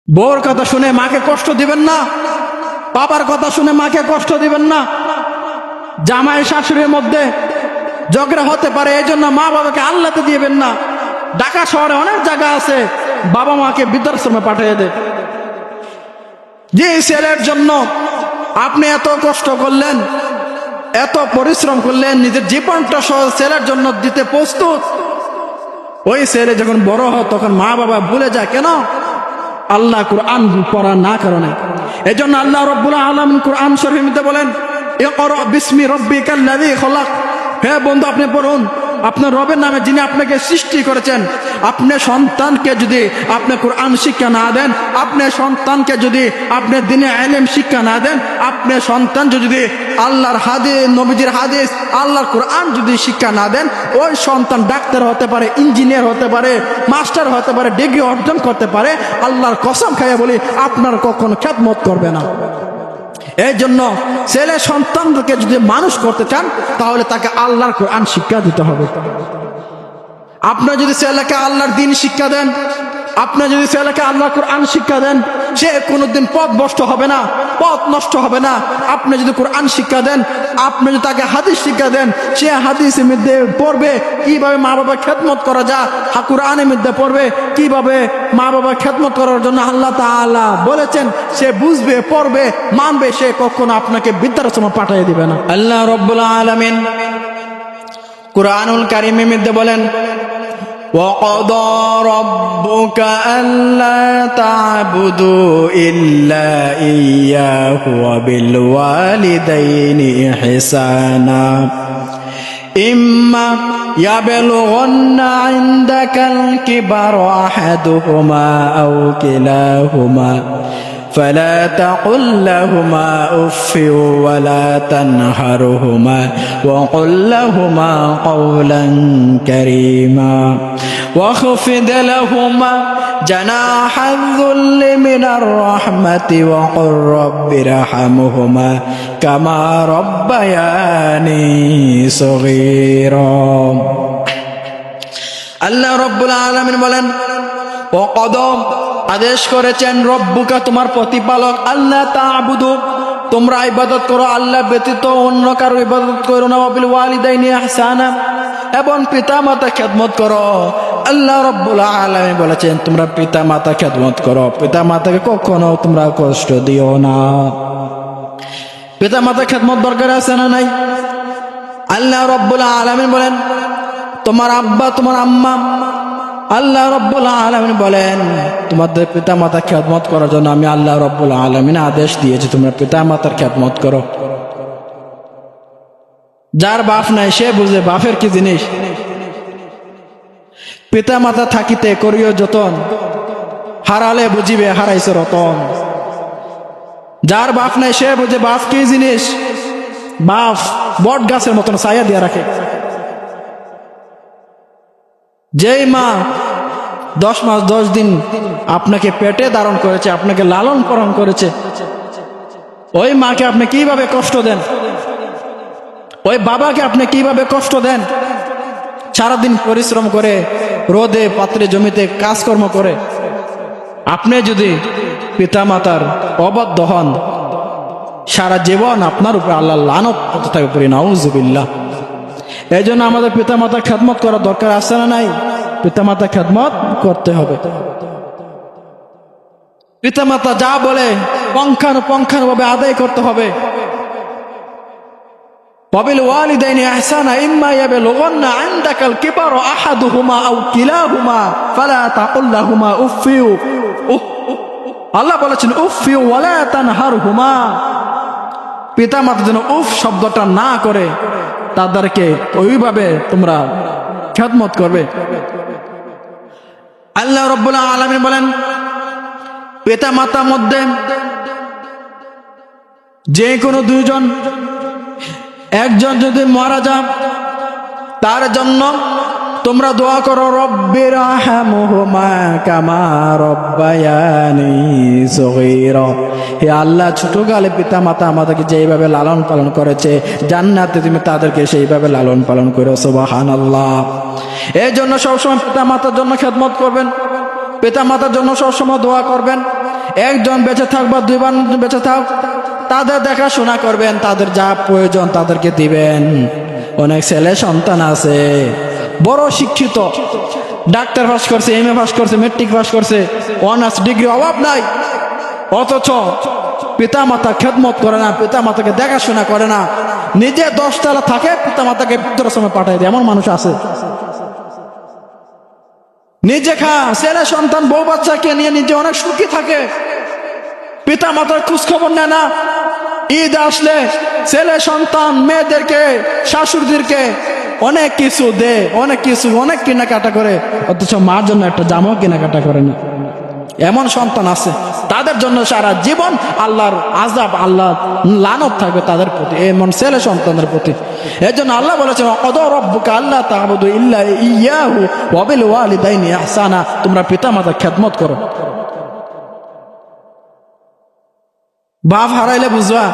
বউর কথা শুনে মাকে কষ্ট দিবেন না, বাবার কথা শুনে মাকে কষ্ট দিবেন না। জামাই শাশুড়ির মধ্যে ঝগড়া হতে পারে, এই জন্য মা বাবাকে আল্লাতে দিবেন না। ঢাকা শহরে অনেক জায়গা আছে বাবা মাকে বৃদ্ধাশ্রমে পাঠিয়ে দেয়। যে ছেলের জন্য আপনি এত কষ্ট করলেন, এত পরিশ্রম করলেন, নিজের জীবনটা সহ ছেলের জন্য দিতে প্রস্তুত, ওই ছেলে যখন বড় হয় তখন মা বাবা ভুলে যায়। কেন? আল্লাহ কুরআন পড়া না কারণে। এই জন্য আল্লাহ রাব্বুল আলামিন কুরআন শরীফের মধ্যে বলেন, ইকরা বিসমি রাব্বিকাল্লাযী খলাক। হে বন্ধু, আপনি পড়ুন আপনার রবের নামে যিনি আপনাকে সৃষ্টি করেছেন। আপনি সন্তানকে যদি আপনি কুরআন শিক্ষা না দেন, আপনি সন্তানকে যদি আপনি দ্বীনে ইলম শিক্ষা না দেন, আপনি সন্তান যদি আল্লাহর হাদিস, নবীজির হাদিস, আল্লাহর কুরআন যদি শিক্ষা না দেন, ওই সন্তান ডাক্তার হতে পারে, ইঞ্জিনিয়ার হতে পারে, মাস্টার হতে পারে, ডিগ্রি অর্জন করতে পারে, আল্লাহর কসম খাইয়া বলি আপনার কখনো খেদমত করবে না। এই জন্য ছেলে সন্তানকে যদি মানুষ করতে চান তাহলে তাকে আল্লাহর কোরআন শিক্ষা দিতে হবে। আপনার যদি ছেলেকে আল্লাহর দ্বীন শিক্ষা দেন, আপনি যদি ছেলেকে আল্লাহর কোরআন শিক্ষা দেন, সে কোনোদিন পথ ভ্রষ্ট হবে না, পথ নষ্ট হবে না। আপনি যদি কোরআন শিক্ষা দেন, আপনি যদি তাকে হাদিস শিক্ষা দেন, সে হাদিসের মধ্যে পড়বে কিভাবে মা বাবা খেদমত করা যায়, কোরআনের মধ্যে পড়বে কিভাবে মা বাবা খেদমত করার জন্য আল্লাহ তাআলা বলেছেন, সে বুঝবে, পড়বে, মানবে, সে কখনো আপনাকে বৃদ্ধাশ্রমে পাঠিয়ে দিবে না। আল্লাহ রাব্বুল আলামিন কুরআনুল কারীমের মধ্যে বলেন, وَقَضَى رَبُّكَ أَلَّا تَعْبُدُوا إِلَّا إِيَّاهُ وَبِالْوَالِدَيْنِ إِحْسَانًا إِمَّا يَبْلُغَنَّ عِندَكَ الْكِبَرَ أَحَدُهُمَا أَوْ كِلَاهُمَا فلا تقل لهما أف ولا تنهرهما وقل لهما قولا كريما واخفض لهما جناح الذل من الرحمة وقل رب ارحمهما كما ربياني صغيرا। আল্লাহ রাব্বুল আলামিন বলেন, ওয়াকদম আদেশ করেছেন, রব্বুকা তোমার প্রতিপালক, আল্লাহ তা'বুদু তোমরা ইবাদত করো, আল্লাহ ব্যতীত অন্য কারো ইবাদত করো না, বিল ওয়ালিদাইনি ইহসানা এবং পিতা মাতা খেদমত করো। আল্লাহ রাব্বুল আলামিন বলেছেন তোমরা পিতা মাতা খেদমত করো, পিতা মাতাকে কখনো তোমরা কষ্ট দিও না। পিতা মাতা খেদমত দরকার আছে না নাই? আল্লাহ রাব্বুল আলামিন বলেন তোমার আব্বা তোমার আম্মা, আল্লাহ রাব্বুল আলামিন বলেন তোমাদের পিতা মাতা খেদমত করার জন্য আমি আল্লাহ রাব্বুল আলামিন আদেশ দিয়েছি, তোমরা পিতা মাতার খেদমত করো। যার বাপ নাই সে বুঝে বাপের কি জিনিস। পিতা মাতা থাকিতে করিও যতন, হারালে বুঝিবে হারাইছে রতন। যার বাপ নাই সে বুঝে বাপ কি জিনিস। বাপ বট গাছের মতন ছায়া দিয়ে রাখে। যেই মা 10 মাস 10 দিন আপনাকে পেটে ধারণ করেছে, আপনাকে লালন পালন করেছে, ওই মাকে আপনি কিভাবে কষ্ট দেন, ওই বাবাকে আপনি কিভাবে কষ্ট দেন। সারাদিন পরিশ্রম করে রোদে পাত্রে জমিতে কাজকর্ম করে আপনি যদি পিতা মাতার অবাধ্য হন, সারা জীবন আপনার উপরে আল্লাহ লানত হতে থাকবে, পড়ি নাউযুবিল্লাহ। এই জন্য আমাদের পিতা মাতার খেদমত করার দরকার আছে না নাই? পিতা মাতা খেদমত করতে হবে। পিতা মাতা যা বলে পঙ্খানুপুঙ্খানুভাবে আদায় করতে হবে। ওয়াবিল ওয়ালিদাইনি ইহসানা ইম্মা ইয়াবলুগান্না ইনদাকাল কিবারা আহাদুহুমা আও কিলাহুমা ফালা তাকুল লাহুমা উফফিউ। আল্লাহ বলেছেন উফফিউ ওয়ালা তানহারহুমা। পিতা মাতা যেন উফ শব্দটা না করে তাদেরকে ওইভাবে তোমরা খেদমত করবে। আল্লাহ রাব্বুল আলামিন বলেন পিতা মাতার মধ্যে যে কোনো দুইজন, একজন যদি মারা যায় তার জন্য তোমরা দোয়া করো, রব্বিরহামহুমা কামা রব্বায়ানি সগীরা। হে আল্লাহ, ছোটকালে পিতা মাতা আমাদেরকে যেইভাবে লালন পালন করেছে, জান্নাতে তুমি তাদেরকে সেইভাবে লালন পালন করো। সুবহানাল্লাহ। এই জন্য সবসময় পিতা মাতার জন্য খেদমত করবেন, পিতা মাতার জন্য সবসময় দোয়া করবেন। একজন বেঁচে থাক বা দুইবার বেঁচে থাক, তাদের দেখাশোনা করবেন, তাদের যা প্রয়োজন তাদেরকে দিবেন। অনেক ছেলে সন্তান আছে বড় শিক্ষিত, ডাক্তার পাস করছে, এমএ পাস করছে, মেট্রিক পাস করছে, অনার্স ডিগ্রি, অভাব নাই, অথচ পিতা মাতা খেদমত করে না, পিতা মাতাকে দেখাশোনা করে না, নিজে 10 তলা থাকে, পিতা মাতাকে বৃদ্ধাশ্রমে পাঠায় দেয়, এমন মানুষ আছে। নিজে ছেলে সন্তান বউ বাচ্চাকে নিয়ে নিজে অনেক সুখী থাকে, পিতা মাতার খোঁজ খবর নেয় না। ঈদ আসলে ছেলে সন্তান মেয়েদেরকে শাশুড়িদেরকে অনেক কিছু দে, অনেক কিছু অনেক কেনাকাটা করে, অথচ মার জন্য একটা জামাও কেনাকাটা করে না। এমন সন্তান আছে, তাদের জন্য সারা জীবন আল্লাহর আযাব, আল্লাহর লানত থাকবে তাদের প্রতি, এমন ছেলে সন্তানের প্রতি। এর জন্য আল্লাহ বলেছেন ওয়াকাদা রাব্বুকা আল্লা তা'বুদু ইল্লা ইয়্যাহু ওয়া বিল ওয়ালিদাইনি ইহসানা, তোমরা পিতা মাতার খেদমত করো। বাপ হারাইলে বুঝবা,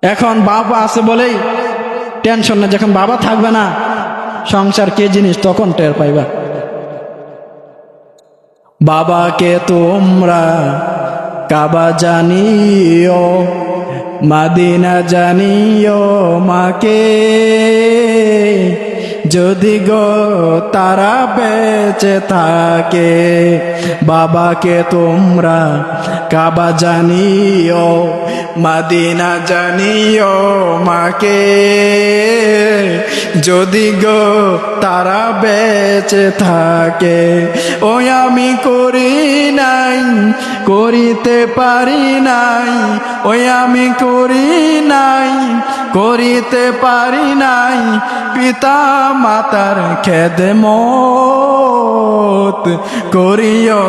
এখন বাবা আছে বলেই টেনশন না, যখন বাবা থাকবে না সংসার কি জিনিস তখন টের পাইবা। বাবাকে তোমরা কাবা জানিও, মদিনা জানিও, মাকে যদি গো তারা বেঁচে থাকে। বাবাকে তোমরা কাবা জানিও, মদিনা জানিও, মাকে যদি গো তারা বেঁচে থাকে। ওই আমি করি নাই, করিতে পারি নাই, ওই আমি করি নাই, করিতে পারি নাই, পিতা মাতার খেদমত করিও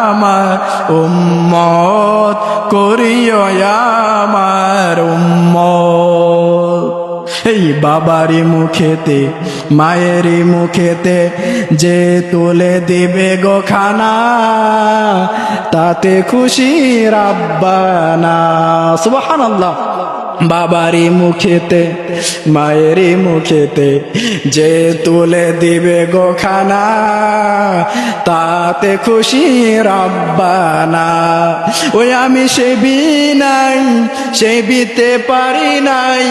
আমার উম্মত, করিও আমার উম্মত। এই বাবারি মুখেতে মায়েরই মুখেতে যে তুলে দিবে গো খানা, তাতে খুশি রাব্বানা। সুবহানাল্লাহ। বাবারি মুখেতে মায়েরই মুখেতে যে তুলে দিবে গো খানা, তাতে খুশি রাব্বানা। ওই আমি সেবি নাই, সেবিতে পারি নাই,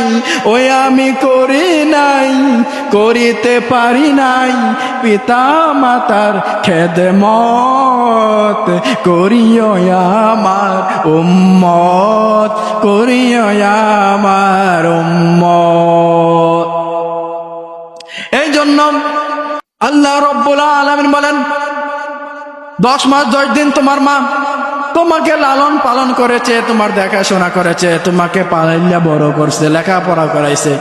ওই আমি করি নাই, করিতে পারি নাই, পিতা মাতার খেদমত করিও আমার উম্মত, করিও আমার উম্মত। এই জন্য আল্লাহ রাব্বুল আলামিন বলেন 10 মাস 10 দিন তোমার মা তোমাকে লালন পালন করেছে, তোমার দেখাশোনা করেছে, তোমাকে পালাইয়া বড় করছে, লেখাপড়া করাইছে।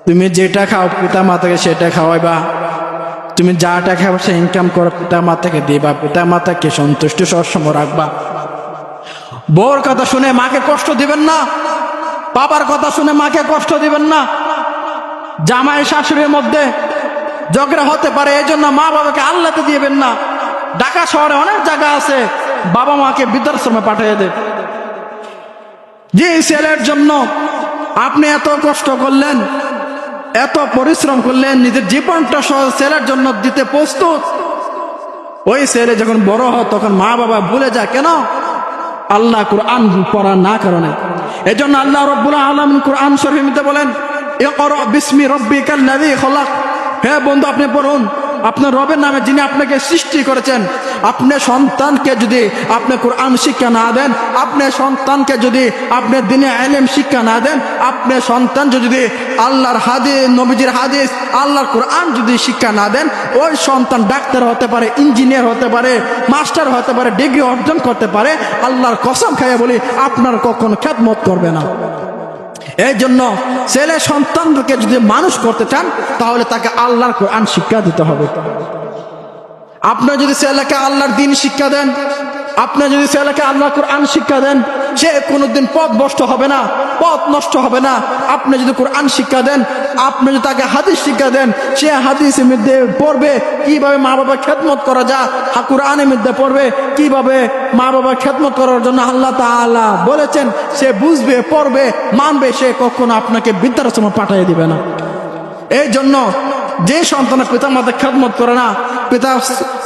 তুমি যেটা খাও পিতা মাতাকে সেটা খাওয়াইবা, তুমি যা টাকা পয়সা ইনকাম করো পিতা মাতাকে দিবা, পিতা মাতাকে সন্তুষ্ট সবসময় রাখবা। বউর কথা শুনে মাকে কষ্ট দিবেন না, বাবার কথা শুনে মাকে কষ্ট দিবেন না। জামাই শাশুড়ির মধ্যে ঝগড়া হতে পারে, এই জন্য মা বাবাকে আল্লাতে দিবেন না। ঢাকা শহরে অনেক জায়গা আছে বাবা মাকে বৃদ্ধাশ্রমে পাঠিয়ে দেয়। যে ছেলের জন্য আপনি এত কষ্ট করলেন, এত পরিশ্রম করলেন, নিজের জীবনটা সহ ছেলের জন্য দিতে প্রস্তুত, ওই ছেলে যখন বড় হয় তখন মা বাবা ভুলে যায়। কেন? আল্লাহ কুরআন পড়ার না কারণে। এজন্য আল্লাহ রাব্বুল আলামিন কুরআন শরীফে বলেন ইকরা বিসমি রাব্বিকাল্লাযী খলাক। হে বন্ধু, আপনি পড়ুন আপনার রবের নামে যিনি আপনাকে সৃষ্টি করেছেন। আপনি সন্তানকে যদি আপনি কুরআন শিক্ষা না দেন, আপনি সন্তানকে যদি আপনি দ্বীনে ইলম শিক্ষা না দেন, আপনি সন্তান যদি আল্লাহর হাদিস, নবীজির হাদিস, আল্লাহর কুরআন যদি শিক্ষা না দেন, ওই সন্তান ডাক্তার হতে পারে, ইঞ্জিনিয়ার হতে পারে, মাস্টার হতে পারে, ডিগ্রি অর্জন করতে পারে, আল্লাহর কসম খাইয়ে বলি আপনার কখনো খেদমত করবে না। এই জন্য ছেলে সন্তানকে যদি মানুষ করতে চান তাহলে তাকে আল্লাহর কোরআন শিক্ষা দিতে হবে। আপনি যদি ছেলেকে আল্লাহর দ্বীন শিক্ষা দেন, আপনি যদি ছেলেকে আল্লাহর কোরআন শিক্ষা দেন, সে কোনোদিন পথ ভ্রষ্ট হবে না, পথ নষ্ট হবে না। আপনি যদি কোরআন শিক্ষা দেন, আপনি যদি তাকে হাদিস শিক্ষা দেন, সে হাদিসের মধ্যে পড়বে কিভাবে মা বাবা খেদমত করা যায়, কোরআনের মধ্যে পড়বে কিভাবে মা বাবা খেদমত করার জন্য আল্লাহ তাআলা বলেছেন, সে বুঝবে, পড়বে, মানবে, সে কখনো আপনাকে বৃদ্ধাশ্রমে পাঠিয়ে দিবে না। এই জন্য যে সন্তানের পিতা মাতা খেদমত করে না,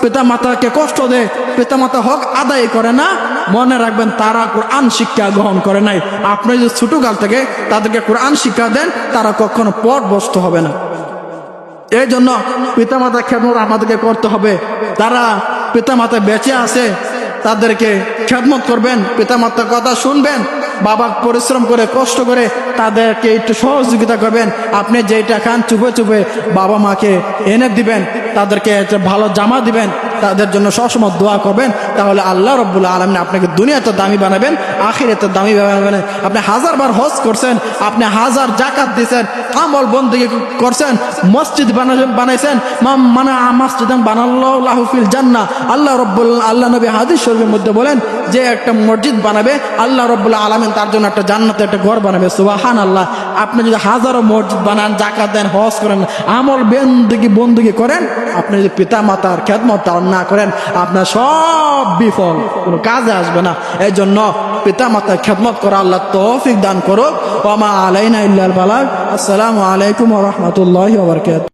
পিতা মাতাকে কষ্ট দেয়, পিতা মাতা হক আদায় করে না, মনে রাখবেন তারা কোরআন শিক্ষা গ্রহণ করে নাই। আপনি যদি ছোটকাল থেকে তাদেরকে কোরআন শিক্ষা দেন, তারা কখনো পথভ্রষ্ট হবে না। এই জন্য পিতা মাতার খেদমত আমাদেরকে করতে হবে। তারা পিতা মাতা বেঁচে আছে, তাদেরকে খেদমত করবেন, পিতা মাতার কথা শুনবেন, বাবা পরিশ্রম করে কষ্ট করে তাদেরকে একটু সহযোগিতা করবেন। আপনি যেটা খান চুপে চুপে বাবা মাকে এনে দিবেন, তাদেরকে একটা ভালো জামা দিবেন, তাদের জন্য সবসময় দোয়া করবেন। তাহলে আল্লাহ রাব্বুল আলামিন আপনাকে দুনিয়াতে দামি বানাবেন, আখিরাতে দামি বানাবেন। আপনি 1000 বার হজ করছেন, আপনি 1000 যাকাত দিয়েছেন, আমল বন্দেগী করছেন, মসজিদ বানাইছেন, মানে মসজিদান বানাল্লাহু ফিল জান্নাহ। আল্লাহ নবী হাদিস শরীফের মধ্যে বলেন যে একটা মসজিদ বানাবে, আল্লাহ রাব্বুল আলামিন তার জন্য একটা জান্নাতে একটা ঘর বানাবে। সুবহানাল্লাহ। আপনি যদি হাজারো মসজিদ বানান, যাকাত দেন, হজ করেন, আমল বন্দেগী করেন, আপনি যদি পিতা মাতার খেদমত না করেন, আপনার সব বিফল, কোনো কাজে আসবে না। এই জন্য পিতা মাতার খেদমত করা আল্লাহ তৌফিক দান করুক। ওয়া মা আলাইনা ইল্লাল বালাগ। আসসালামু আলাইকুম ওয়া রাহমাতুল্লাহি ওয়া বারাকাতুহু।